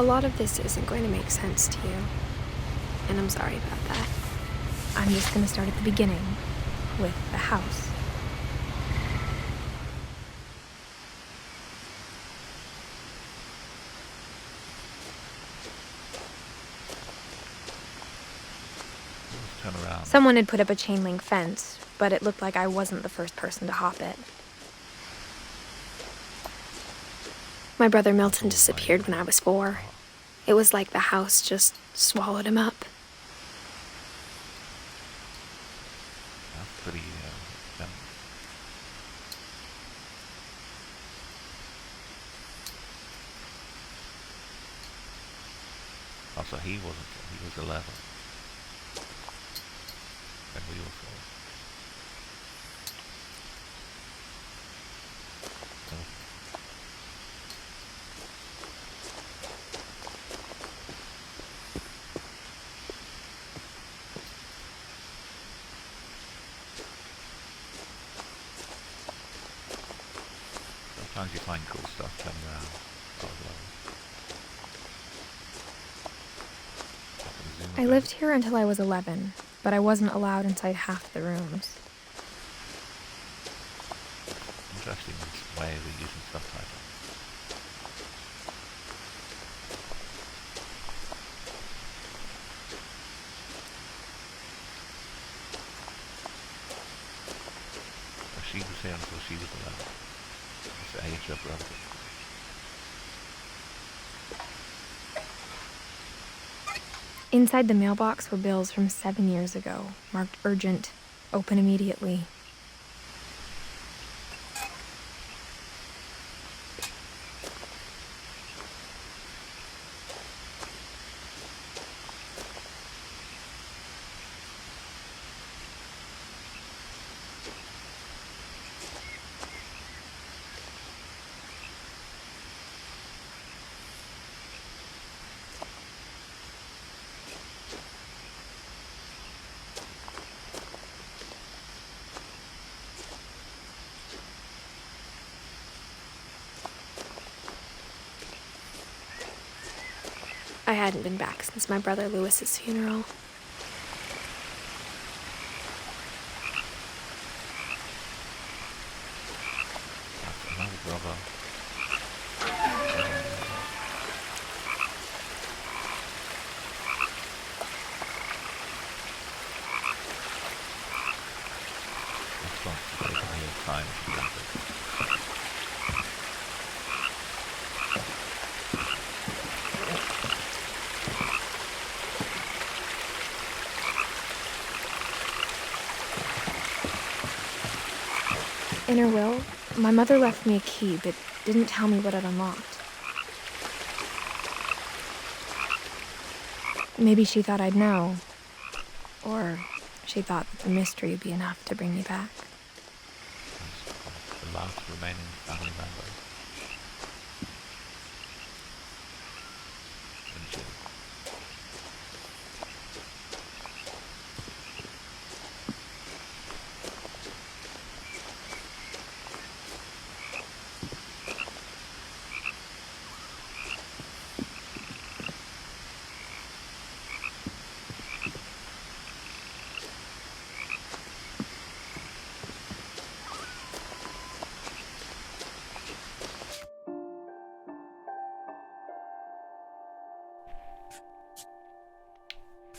A lot of this isn't going to make sense to you, and I'm sorry about that. I'm just going to start at the beginning, with the house. Turn around. Someone had put up a chain link fence, but it looked like I wasn't the first person to hop it. My brother Milton disappeared when I was 4. It was like the house just swallowed him up. That's pretty, Also, he was 11. And we were 4. So, sometimes you find cool stuff turning around. I lived here until I was 11, but I wasn't allowed inside half the rooms. Interesting way of using subtitles. She was here until she was 11. That's the age of brother. Inside the mailbox were bills from 7 years ago, marked urgent, open immediately. I hadn't been back since my brother Lewis's funeral. That's another brother. Responsibility of time together. In her will, my mother left me a key, but didn't tell me what it unlocked. Maybe she thought I'd know. Or she thought that the mystery would be enough to bring me back. The last remaining family member.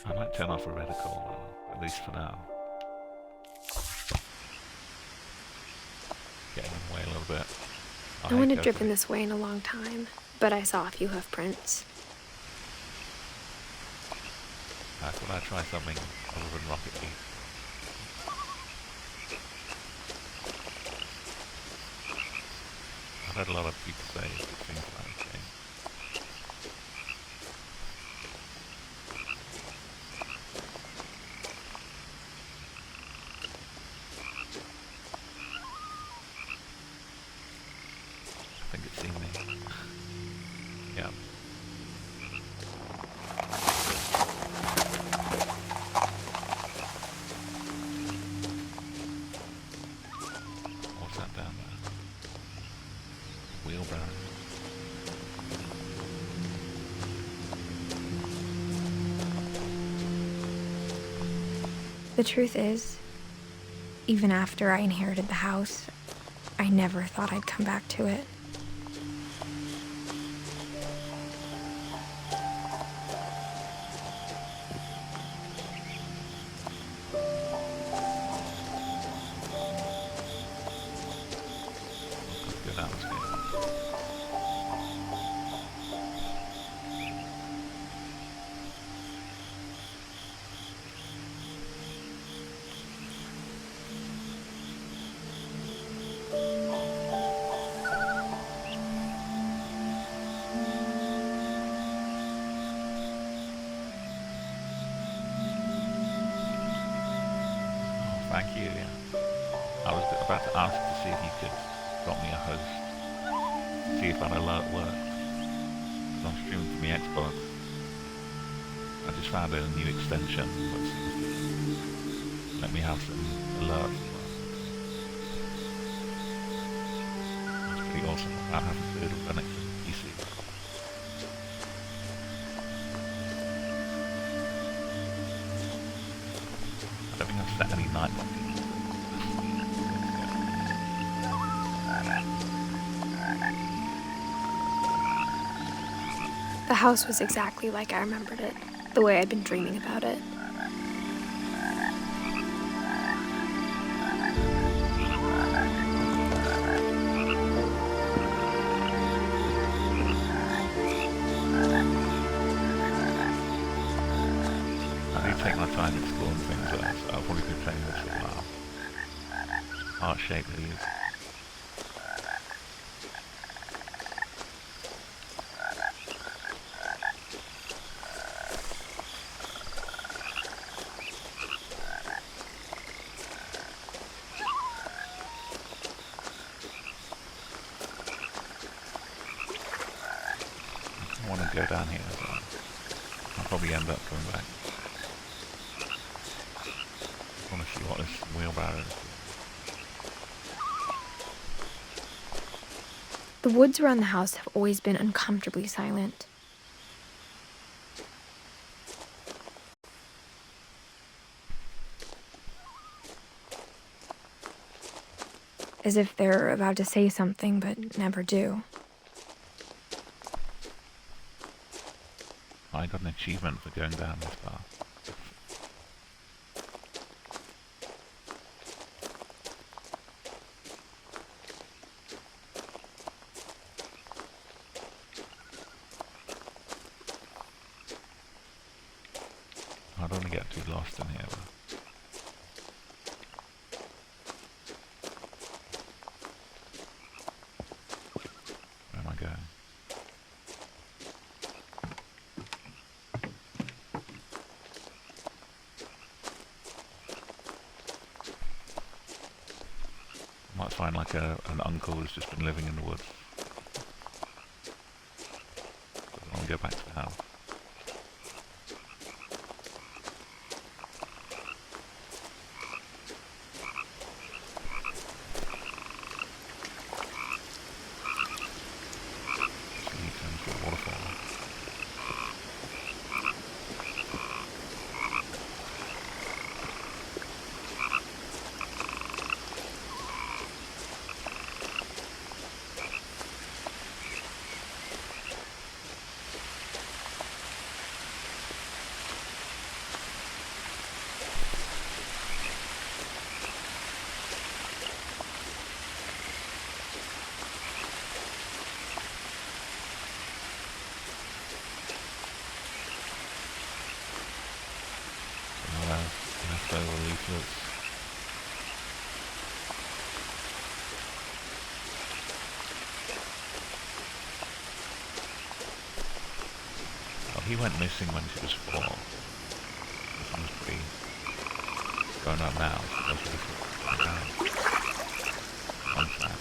I might turn off a reticle, at least for now. Getting in the way a little bit. No one had driven this way in a long time, but I saw a few hoof prints. I thought I'd try something other than rocket leap. I've heard a lot of people say it seems like a game. I think it's seen me. Yeah. What's that down there? Wheelbarrow. The truth is, even after I inherited the house, I never thought I'd come back to it. Good atmosphere. Thank you, yeah. I was about to ask to see if you could drop me a host, see if that alert works. Because I'm streaming from the Xbox. I just found a new extension that seems to let me have some alerts. It's pretty awesome without having to run it from the PC. I don't think I've set any night lock. The house was exactly like I remembered it, the way I'd been dreaming about it. I do take my time exploring things though, so I'll probably be playing this for a while. Heart-shaped leaves. I want to go down here as well. I'll probably end up coming back. I want to see what this wheelbarrow is. The woods around the house have always been uncomfortably silent. As if they're about to say something but never do. I got an achievement for going down this far. I don't want to get too lost in here. Where am I going? Might find like an uncle who's just been living in the woods. I want to go back to the house. Leftover leaflets. Oh, he went missing when she was 4. This one's pretty grown up now, so those leaflets are down. Fun fact.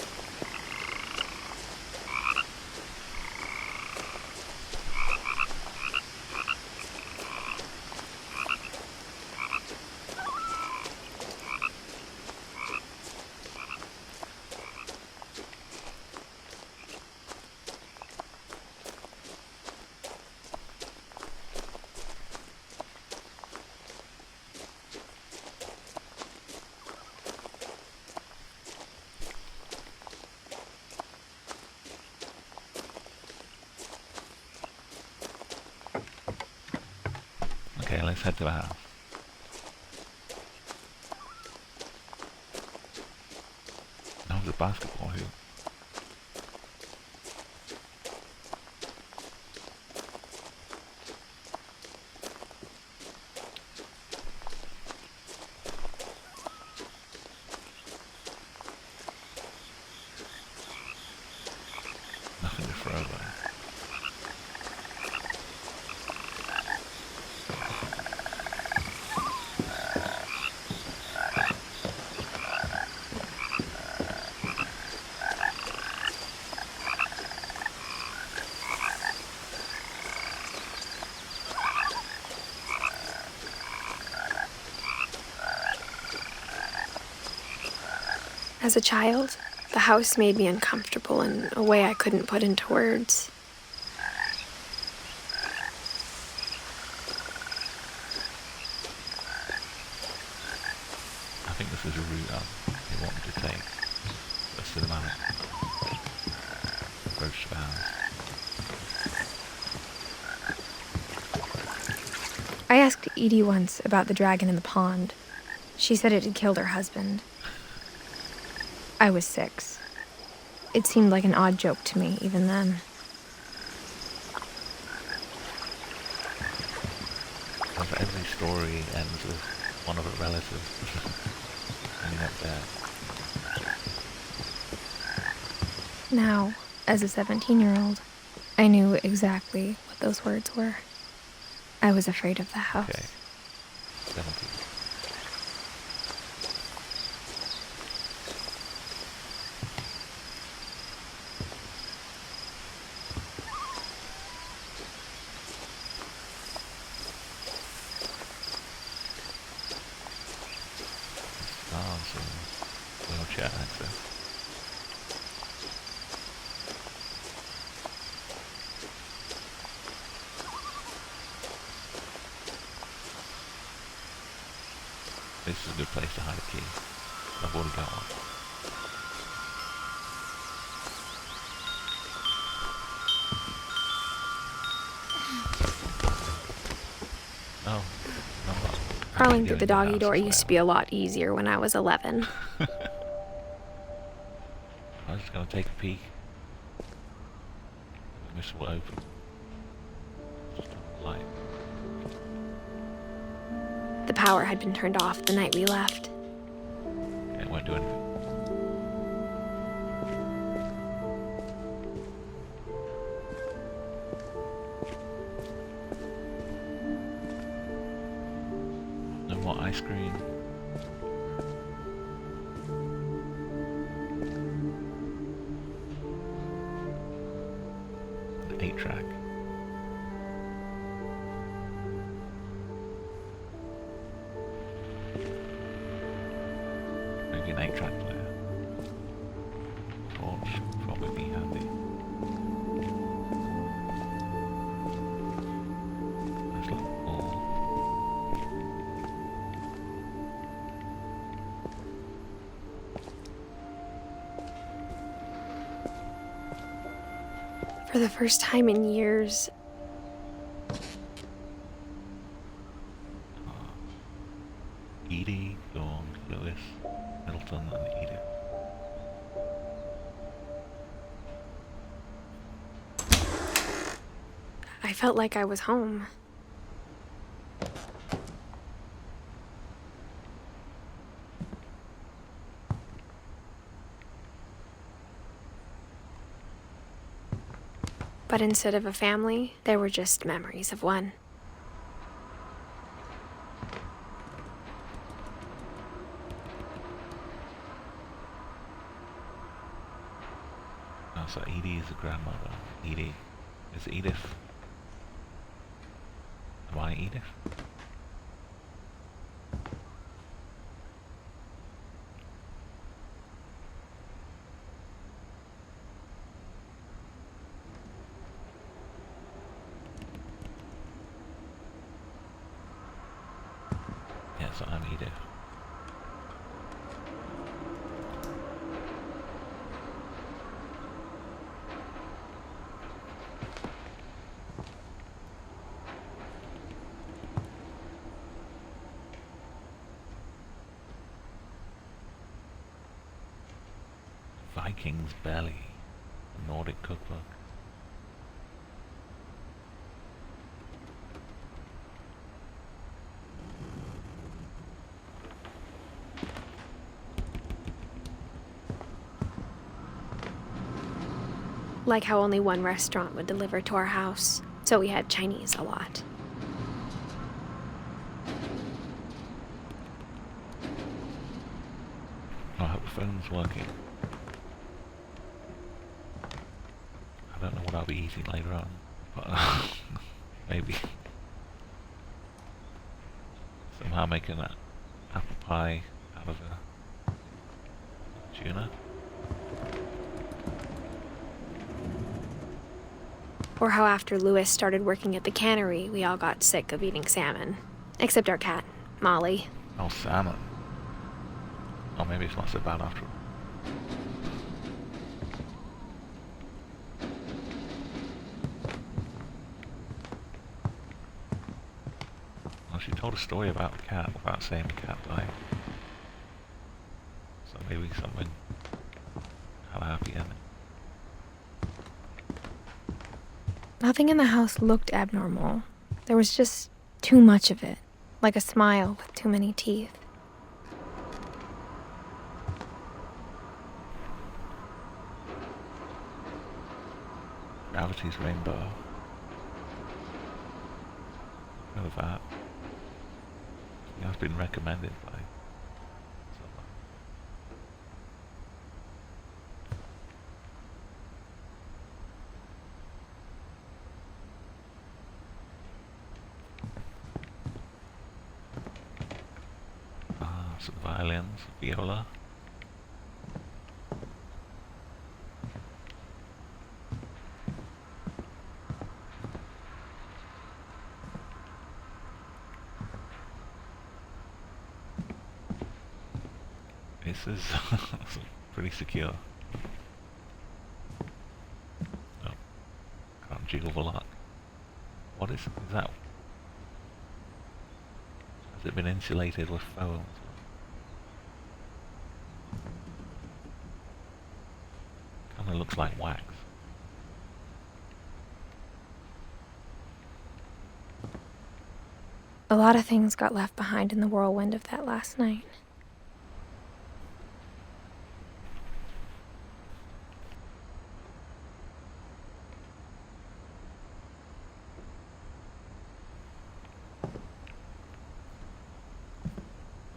let's head to the house. That was a basketball hoop. Nothing to throw there. As a child, the house made me uncomfortable in a way I couldn't put into words. I think this is a route they want me to take. A cinematic approach to the house. I asked Edie once about the dragon in the pond. She said it had killed her husband. I was 6. It seemed like an odd joke to me, even then. Because every story ends with one of her relatives ending up there. Now, as a 17-year-old, I knew exactly what those words were. I was afraid of the house. Okay. 17. Wheelchair access. This is a good place to hide a key. I've already got one. Oh, no. Crawling through the doggy door used to be a lot easier when I was 11. I was just gonna take a peek. This will open. Just a light. The power had been turned off the night we left. It won't do anything. No more ice cream. An 8-track. Maybe an 8-track player. Torch would probably be handy. Nice little ball. For the first time in years, Edie, Dawn, Lewis, Middleton, and Edith. I felt like I was home. But instead of a family, there were just memories of one. Oh, so Edie is a grandmother. Edie is Edith. Am I Edith? Yes, I'm Edith. King's Belly, a Nordic cookbook. Like how only one restaurant would deliver to our house, so we had Chinese a lot. I hope the phone's working. I don't know what I'll be eating later on, but maybe. Somehow making that apple pie out of a tuna. Or how after Lewis started working at the cannery, we all got sick of eating salmon. Except our cat, Molly. Oh, salmon. Oh, maybe it's not so bad after all. Well, she told a story about a cat without saying the cat died. So maybe something had a happy ending. Nothing in the house looked abnormal. There was just too much of it, like a smile with too many teeth. Gravity's rainbow. Know that. It has been recommended by someone. Some violins, viola. This is pretty secure. Oh, can't jiggle the lock. What is that? Has it been insulated with foam? Kinda looks like wax. A lot of things got left behind in the whirlwind of that last night.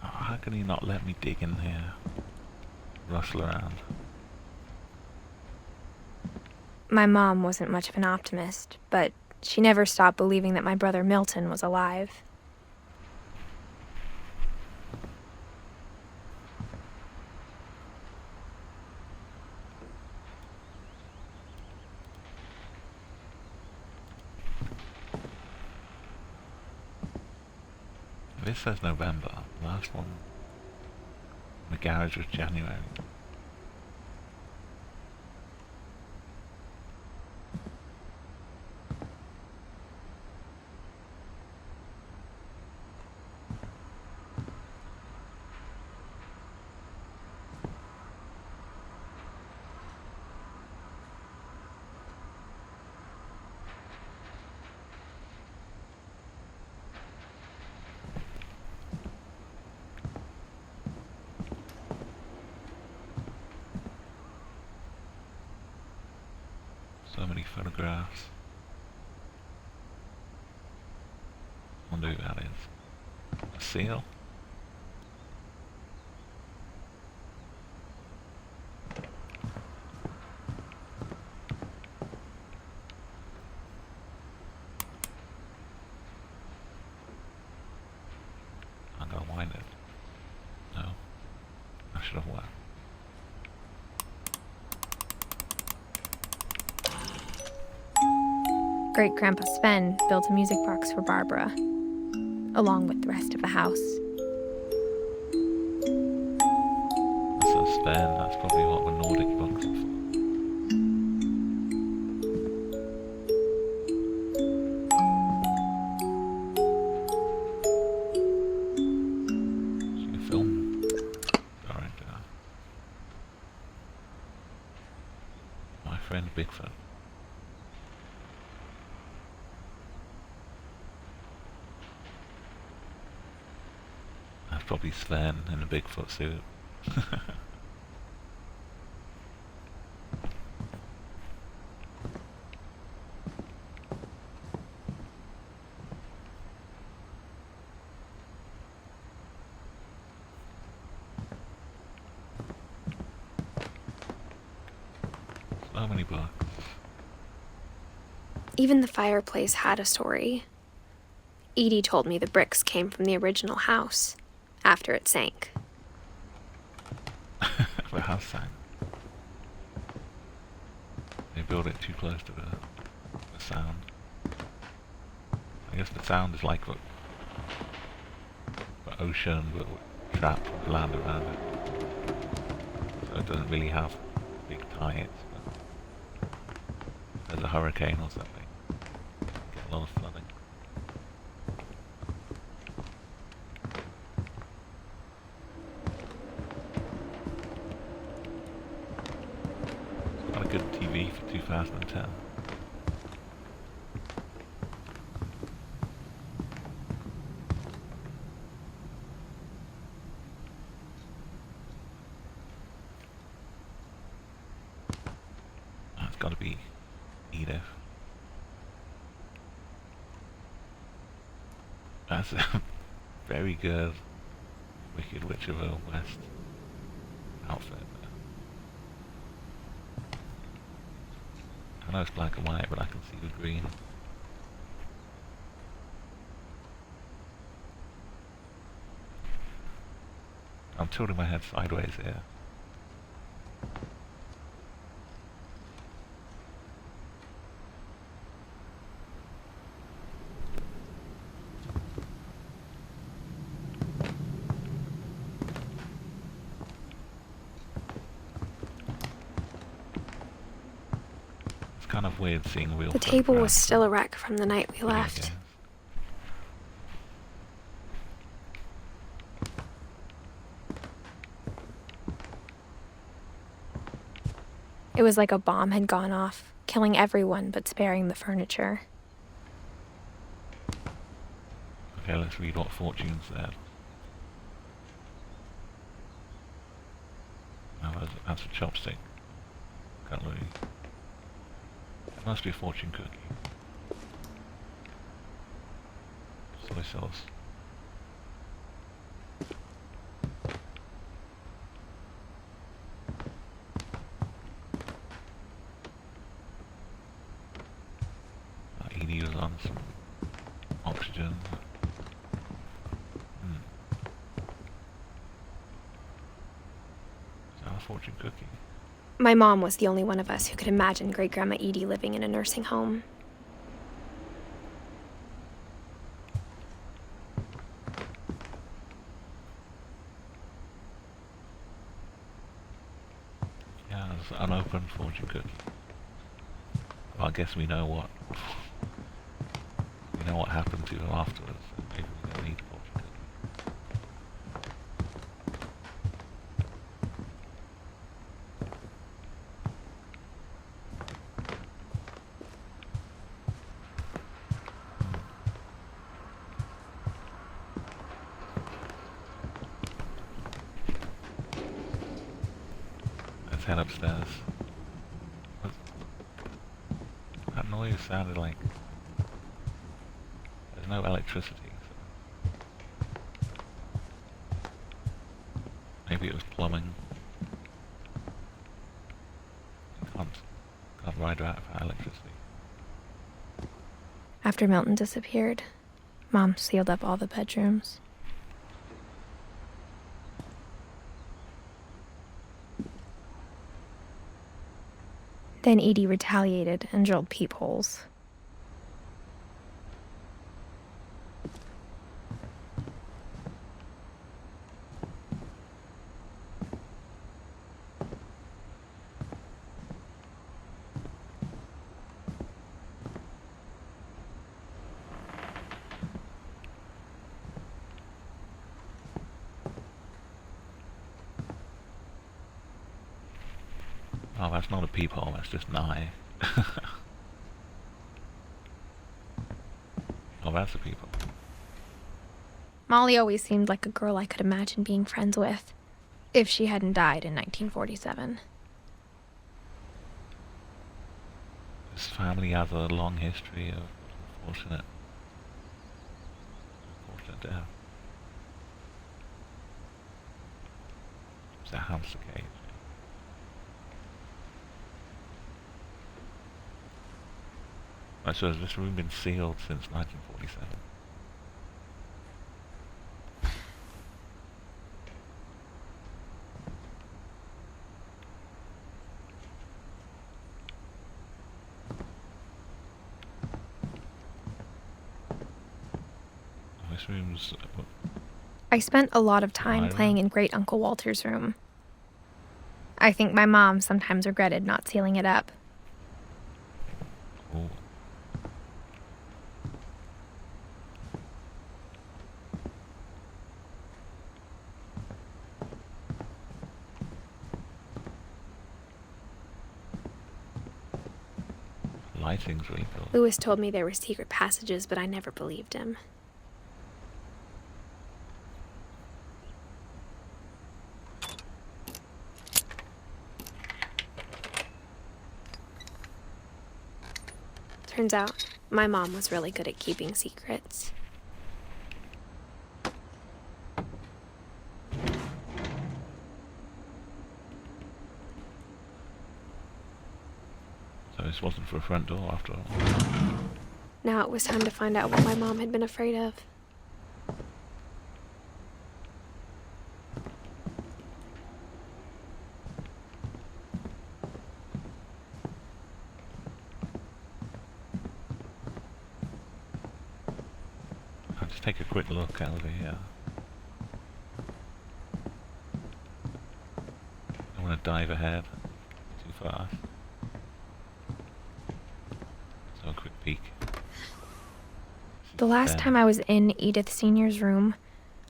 Oh, how can he not let me dig in here? Rustle around. My mom wasn't much of an optimist, but she never stopped believing that my brother Milton was alive. This says November. Last one. The garage was January. So many photographs. Wonder who that is. A seal? I'm gonna wind it. No. I should have left. Great-Grandpa Sven built a music box for Barbara, along with the rest of the house. So Sven, that's probably what the Nordic books are for. She's a film director. That's probably Sven in a Bigfoot suit. So many books. Even the fireplace had a story. Edie told me the bricks came from the original house, after it sank. The house sank. They built it too close to the sound. I guess the sound is like the ocean, but trapped with land around it. So it doesn't really have big tides. But if there's a hurricane or something, you get a lot of flooding. It's not a good TV for 2010. That's got to be Edith. That's a very good Wicked Witch of the West outfit. I know it's black and white, but I can see the green. I'm tilting my head sideways here. It's kind of weird seeing real The table was photographs. still a wreck from the night we left. Okay. It was like a bomb had gone off, killing everyone but sparing the furniture. Okay, let's read what Fortune said. Oh, that's a chopstick. Cutlery. It must be a fortune cookie. Soy sauce. Edie was on some oxygen. Is that a fortune cookie? My mom was the only one of us who could imagine Great-Grandma Edie living in a nursing home. Yeah, it's an unopened fortune cookie. Well, I guess we know what happened to her afterwards. Maybe we don't need fortune cookie. Let's head upstairs. That noise sounded like there's no electricity. So maybe it was plumbing. You can't ride out without electricity. After Milton disappeared, Mom sealed up all the bedrooms. Then Edie retaliated and drilled peepholes. Oh, that's not a peephole, that's just an eye. Oh, that's a peephole. Molly always seemed like a girl I could imagine being friends with, if she hadn't died in 1947. This family has a long history of unfortunate death. It's a hamster cage. So has this room been sealed since 1947? This room's... I spent a lot of time playing in Great Uncle Walter's room. I think my mom sometimes regretted not sealing it up. Cool. Lighting's really cool. Lewis told me there were secret passages, but I never believed him. Turns out, my mom was really good at keeping secrets. So this wasn't for a front door after all. Now it was time to find out what my mom had been afraid of. I'll just take a quick look over here. I don't want to dive ahead too fast. So a quick peek. The last time I was in Edith Sr.'s room,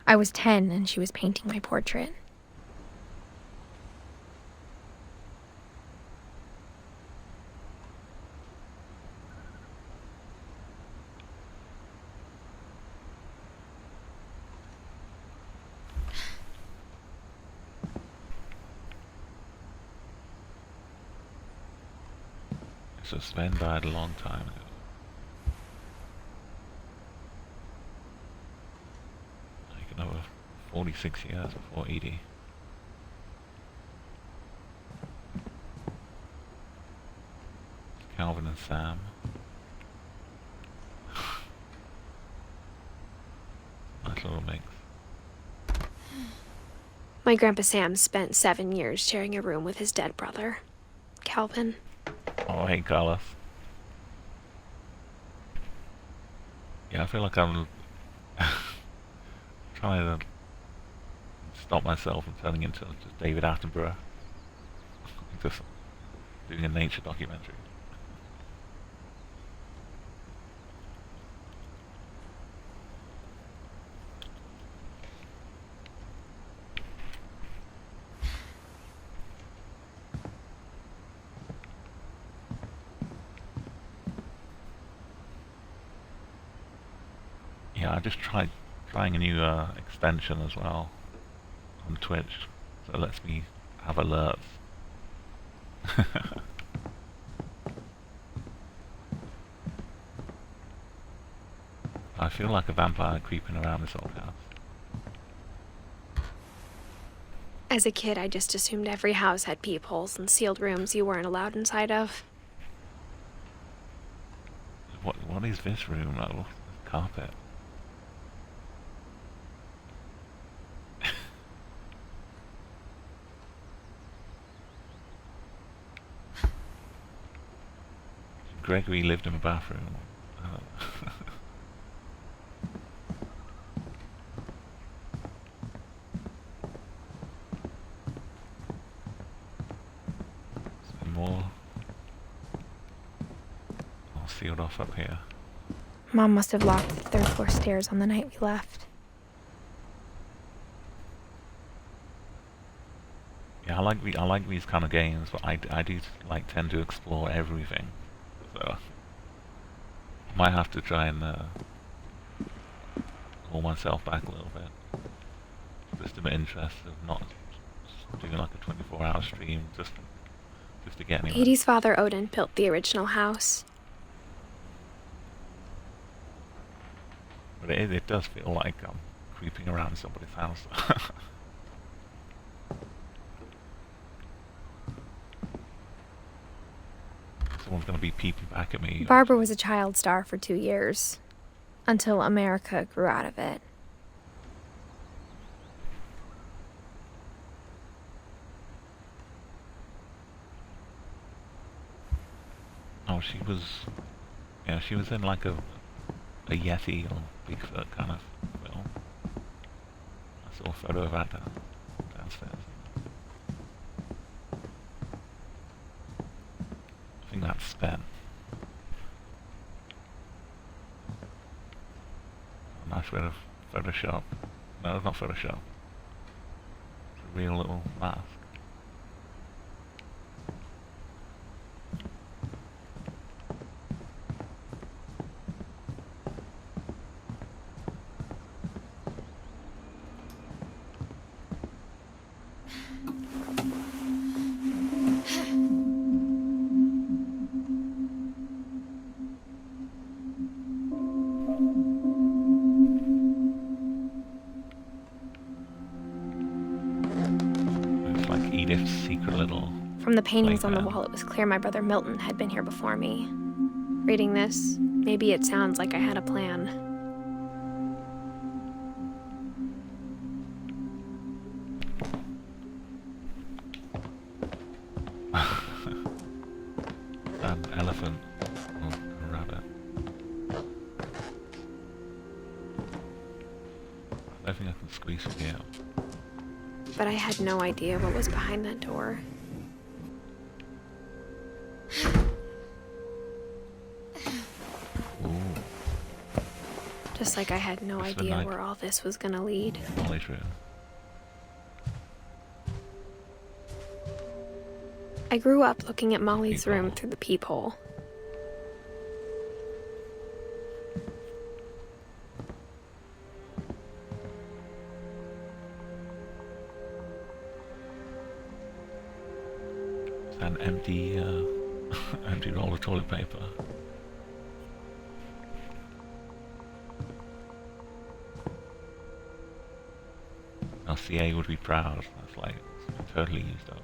I was 10 and she was painting my portrait. So Sven died a long time ago. Like another 46 years before Edie. Calvin and Sam. Nice little mix. My Grandpa Sam spent 7 years sharing a room with his dead brother, Calvin. Oh, hey, Carlos. Yeah, I feel like I'm trying to stop myself from turning into just David Attenborough. Just doing a nature documentary. Yeah, I just trying a new extension as well on Twitch, so it lets me have alerts. I feel like a vampire creeping around this old house. As a kid, I just assumed every house had peepholes and sealed rooms you weren't allowed inside of. What is this room? Oh, carpet. Gregory lived in a bathroom. Some more all sealed off up here. Mom must have locked the third floor stairs on the night we left. Yeah, I like these kind of games, but I do like tend to explore everything. So I might have to try and pull myself back a little bit. Just in the interest of not doing like a 24-hour stream just to get anywhere. Edie's father, Odin, built the original house. But it does feel like I'm creeping around somebody's house. Someone's going to be peeping back at me. Barbara was a child star for 2 years, until America grew out of it. Oh, she was in like a Yeti or Bigfoot kind of film. I saw a photo of that downstairs. I think that's spent. A nice bit of Photoshop. No, it's not Photoshop. It's a real little mask. Edith's secret little... From the paintings on the wall, it was clear my brother Milton had been here before me. Reading this, maybe it sounds like I had a plan. An elephant or a rabbit. I don't think I can squeeze from here. But I had no idea what was behind that door. Ooh. Just like I had no idea where all this was gonna lead. Knowledge room. I grew up looking at Molly's room through the peephole. An empty, empty roll of toilet paper. LCA would be proud. That's like it's totally used up.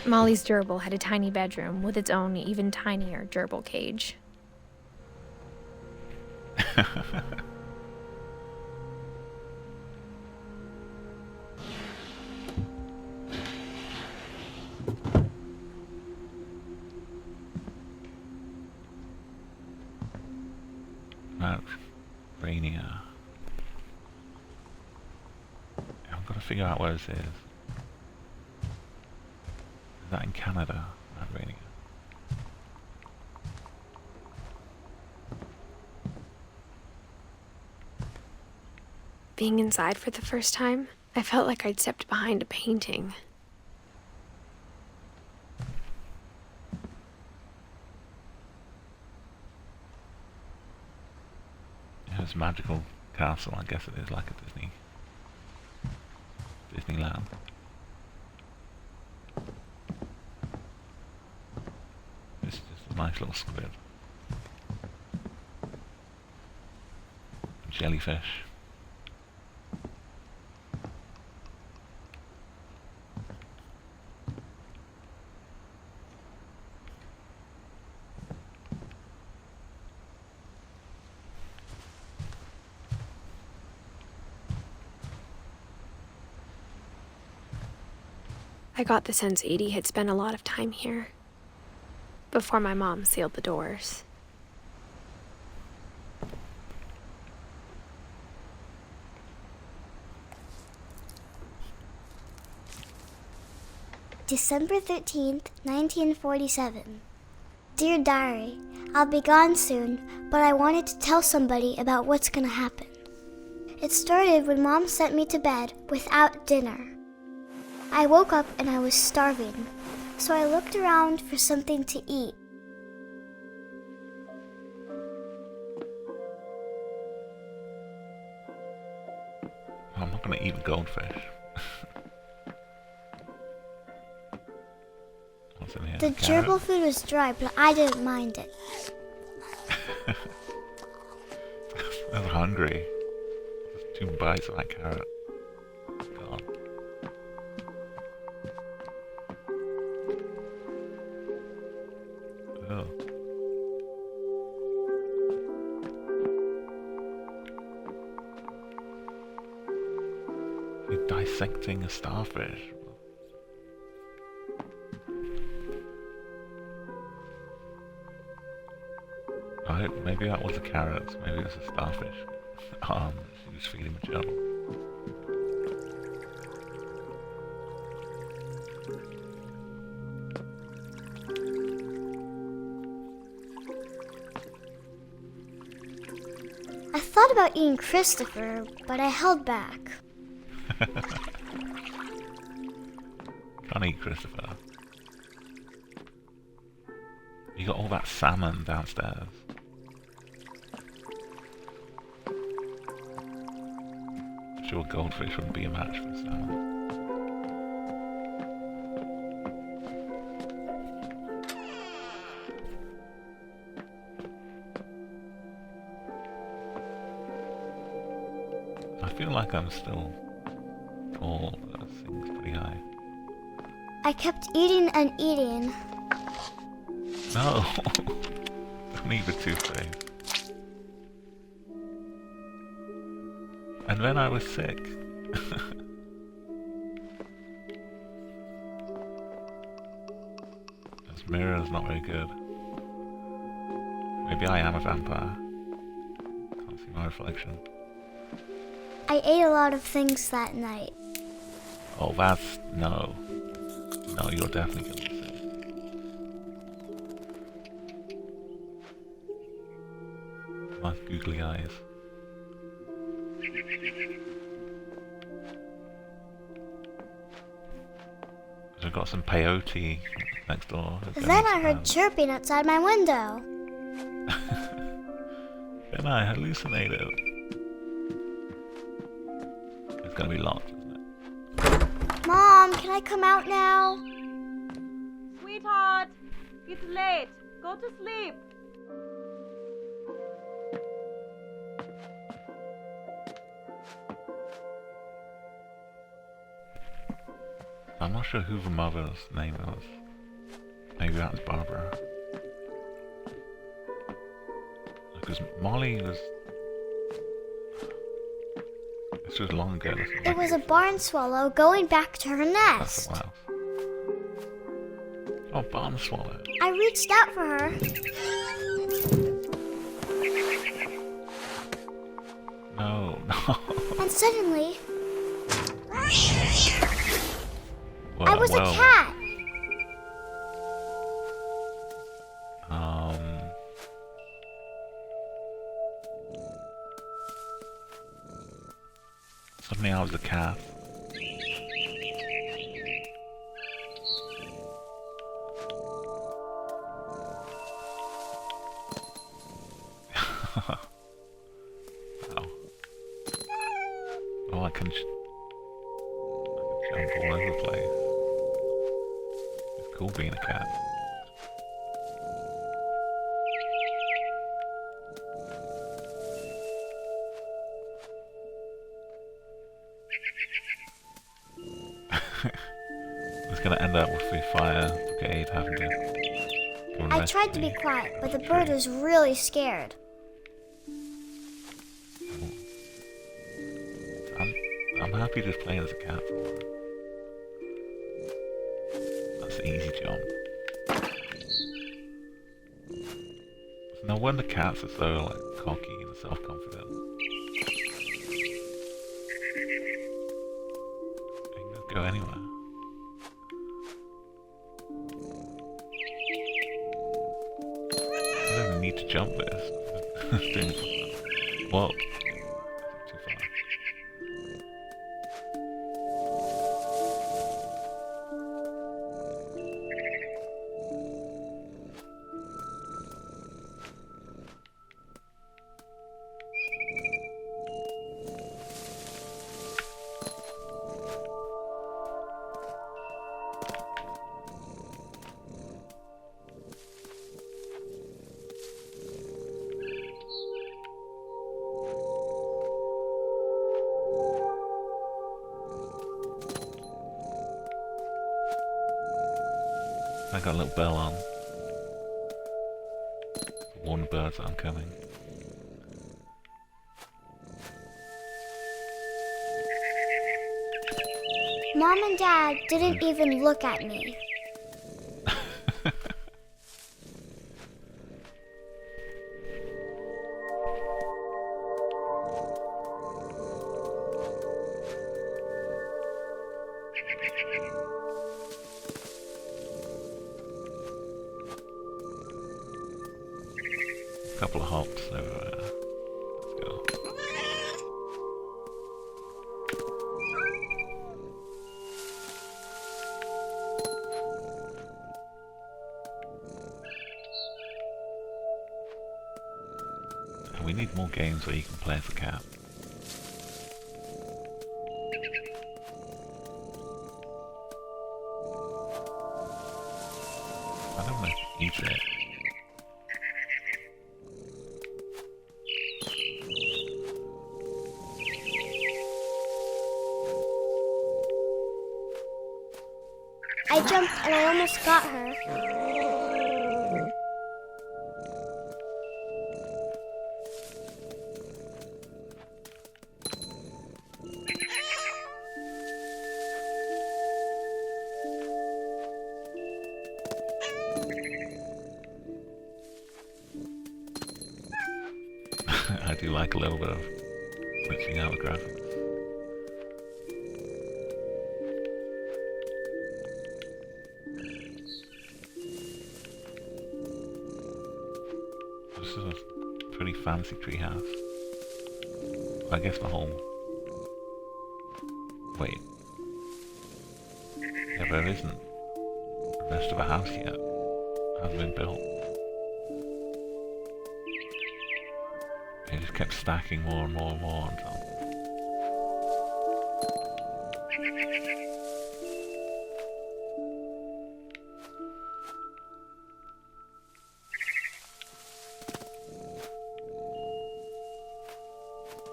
Molly's gerbil had a tiny bedroom with its own even tinier gerbil cage. Mount Rainier. I've got to figure out where this is. Is that in Canada? Mount Rainier. Being inside for the first time, I felt like I'd stepped behind a painting. It's a magical castle, I guess it is like a Disneyland. It's just a nice little squid. Jellyfish. I got the sense Edie had spent a lot of time here, before my mom sealed the doors. December 13th, 1947. Dear Diary, I'll be gone soon, but I wanted to tell somebody about what's gonna happen. It started when Mom sent me to bed without dinner. I woke up and I was starving, so I looked around for something to eat. I'm not going to eat the goldfish. What's in here? The gerbil food was dry, but I didn't mind it. I'm hungry. There's 2 bites of that carrot. God. Oh. You're dissecting a starfish. Maybe that was a carrot, maybe it was a starfish. She was feeding the gerbil. I thought about eating Christopher, but I held back. Can't eat Christopher. You got all that salmon downstairs. Sure, goldfish wouldn't be a match for salmon. I feel like I'm still tall, but this thing's pretty high. I kept eating and eating. No! Don't eat the toothpaste. And then I was sick. This mirror is not very good. Maybe I am a vampire. Can't see my reflection. I ate a lot of things that night. Oh, that's... no. No, you're definitely gonna be sick. My googly eyes. I've got some peyote next door. Then I heard chirping outside my window. Then I hallucinated. It's gonna be locked, isn't it? Mom, can I come out now? Sweetheart, it's late. Go to sleep. I'm not sure who the mother's name was. Maybe that was Barbara. Because Molly was... This was long ago. It was a barn swallow going back to her That's nest. someone else. Oh, barn swallow. I reached out for her. No, no. And suddenly, Well, I was a cat. Suddenly I was a cat. Wow. Oh, I can jump all over the place. It's cool being a cat. It's gonna end up with the fire brigade having to go and I rescue tried to be me. quiet, but the bird was really scared. I'm happy just playing as a cat for a while. That's an easy jump. No wonder cats are so like cocky and self-confident. They can just go anywhere. I don't even need to jump this. Whoa. Too far. I got a little bell on. Warn the birds that I'm coming. Mom and Dad didn't even look at me. Couple of hops over there. Let's go. And we need more games where you can play as a cat. I don't know if you eat it. I jumped and I almost got her. I do like a little bit of switching out the graphics. This is a pretty fancy treehouse. I guess the whole... Wait. Yeah, there isn't the rest of the house yet. It hasn't been built. It just kept stacking more and more and more on top.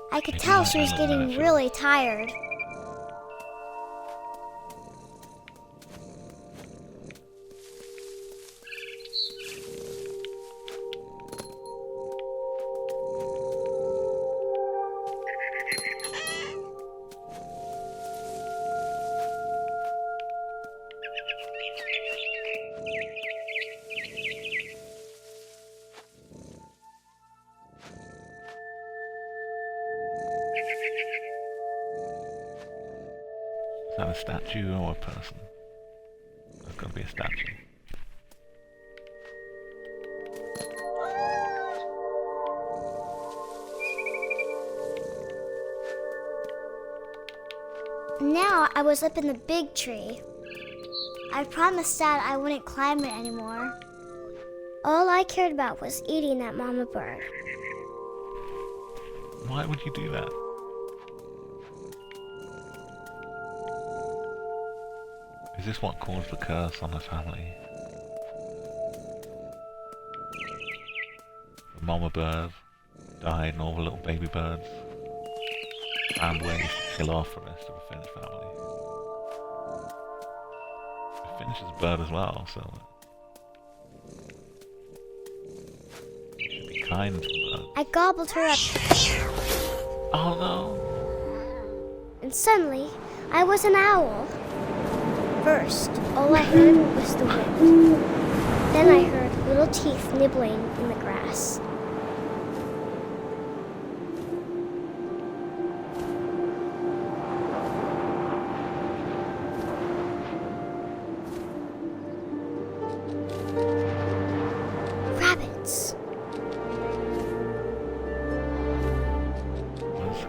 I could tell she was getting really tired. Is that a statue or a person? There's got to be a statue. Now I was up in the big tree. I promised Dad I wouldn't climb it anymore. All I cared about was eating that mama bird. Why would you do that? Is this what caused the curse on the family? The mama bird died and all the little baby birds found ways to kill off the rest of the Finch family. The Finch is a bird as well, so you should be kind to the bird. I gobbled her up, Oh no! and suddenly I was an owl. First, all I heard was the wind. Then I heard little teeth nibbling in the grass. Rabbits.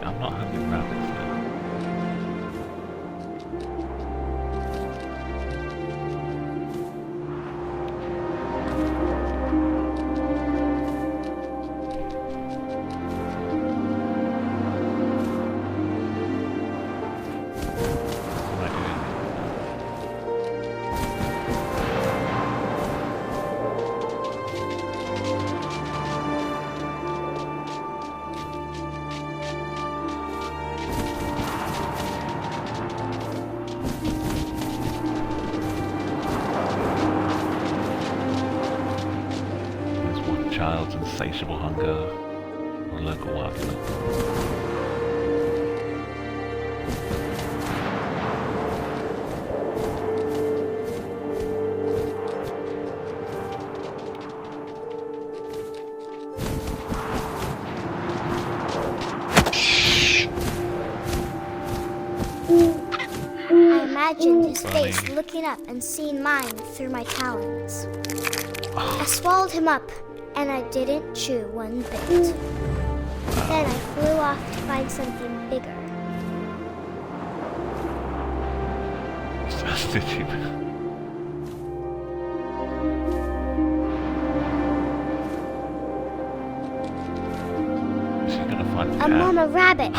I'm not hunting rabbits now. insatiable hunger or local wildlife. I imagined his face looking up and seeing mine through my talons. I swallowed him up, and I didn't chew one bit. Then I flew off to find something bigger. Did you? She's gonna find the A cat. mama rabbit.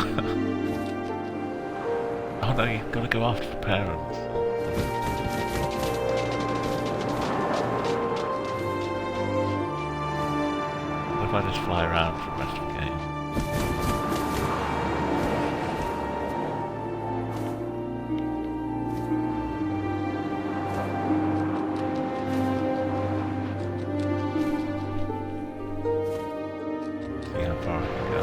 Oh no, you've got to go after the parents. What if I just fly around for the rest of the game? See how far I can go.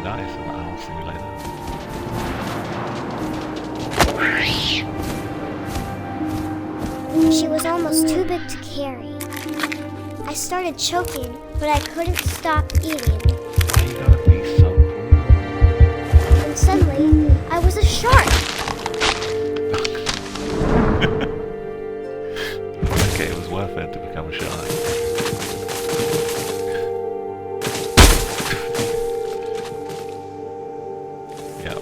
Nice, and I'll see you later. She was almost too big to carry. I started choking, but I couldn't stop eating. Why you gotta be so cruel? And suddenly, I was a shark. Okay, it was worth it to become a shark. Yep.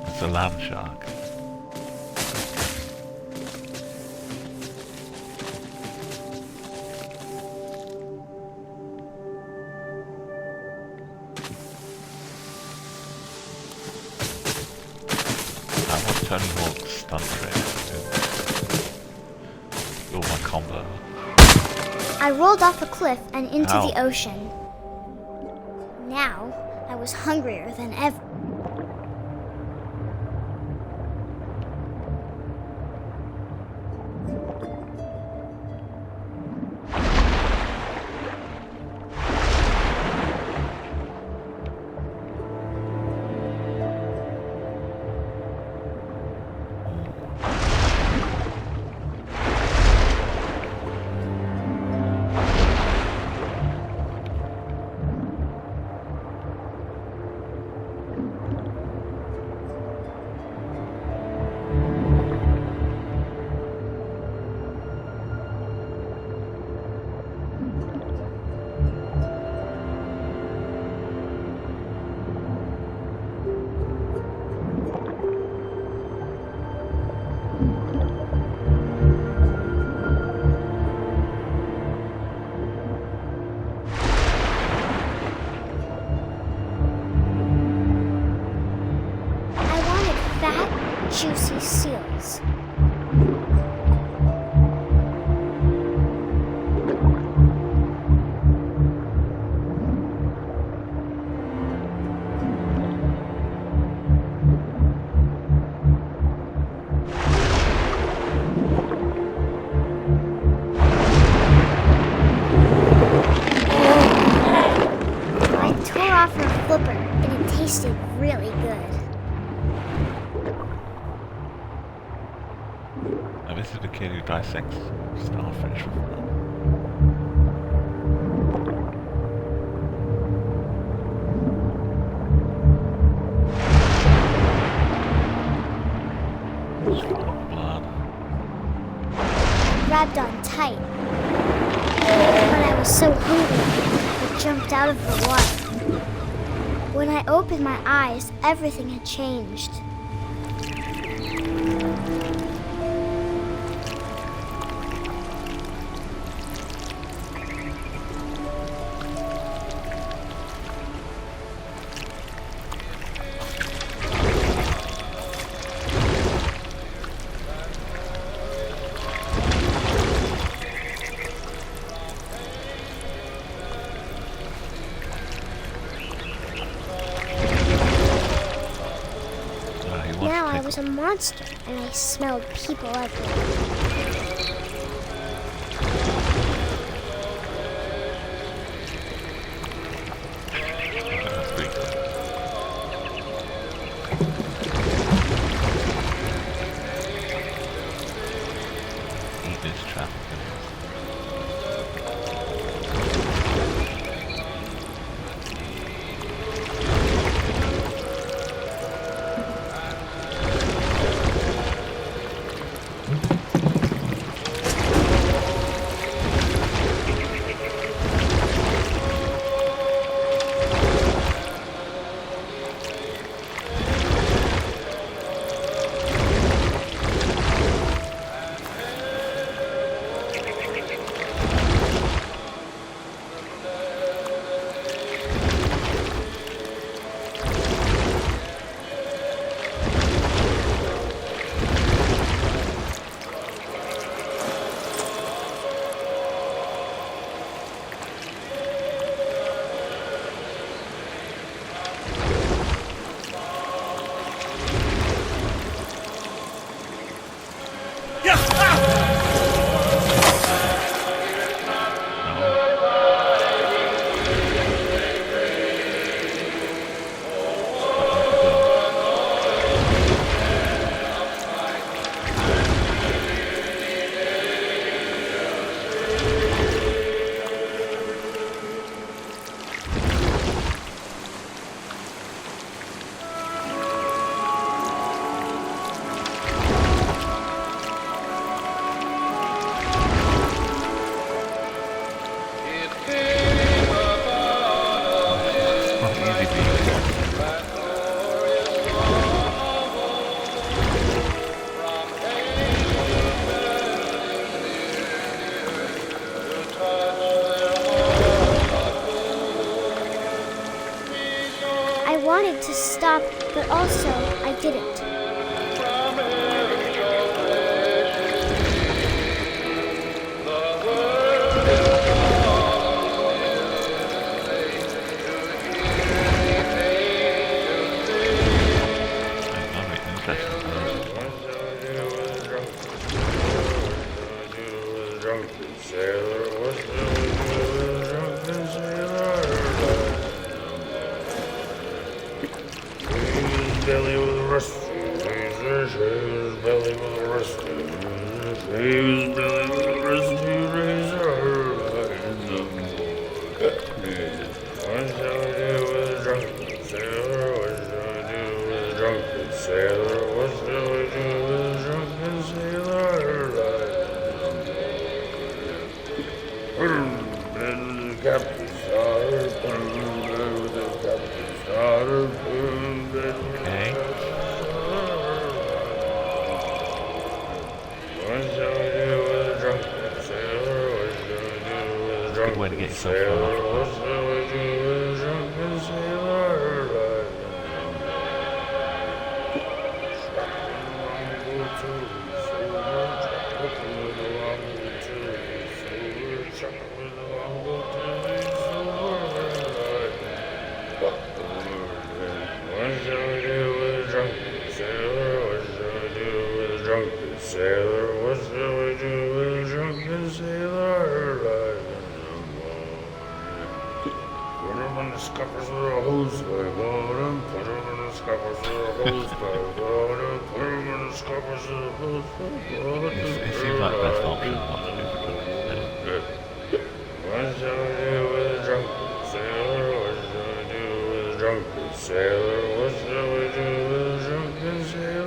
It's a land shark. I want Tony Hawk's stunt trick. All my combo. I rolled off a cliff and into Ow. the ocean. Now, I was hungrier than ever. July 6th. I'll finish with that. Blood. Grabbed on tight. But I was so hungry, I jumped out of the water. When I opened my eyes, everything had changed. Now I was a monster, and I smelled people everywhere. That's pretty cool. Eat this trap. I wanted to stop, but also I didn't. Belly with a rusty razor, belly with a rusty razor, belly with a rusty razor. What shall I do with a drunken sailor? What shall I do with a drunken sailor? What shall I do with a drunken sailor? Bed with the captain's daughter, bed with the captain's daughter, bed with good way to get yourself thrown off. Sailor, what shall we do with a drunken sailor? Put him on the the scuppers with a hose pipe on him. Put him in the scuppers with a hose pipe on him. Put him in the scuppers with a hose pipe on him. It seems like the best option not to do the What shall we do with a drunken sailor? What shall we do with a drunken sailor? What shall we do with a drunken sailor?